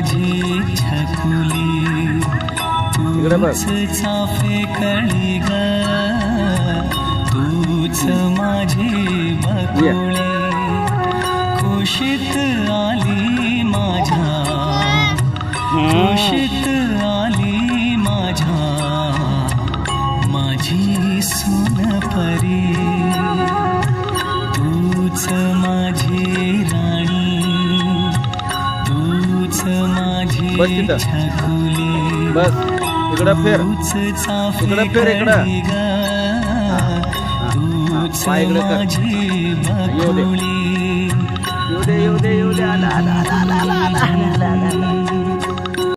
माझी छकुली तूच चाफे कळी ग तूच माझी बकुळी कुशीत आली माझ्या कुशीत आली माझ्या माझी सोनपरी तूच माझी राणी तूच माझी छकुली इकडं फिर तूच चाफे इकडं फिर इकडं कळी ग तूच माझी बकुळी येऊ दे आला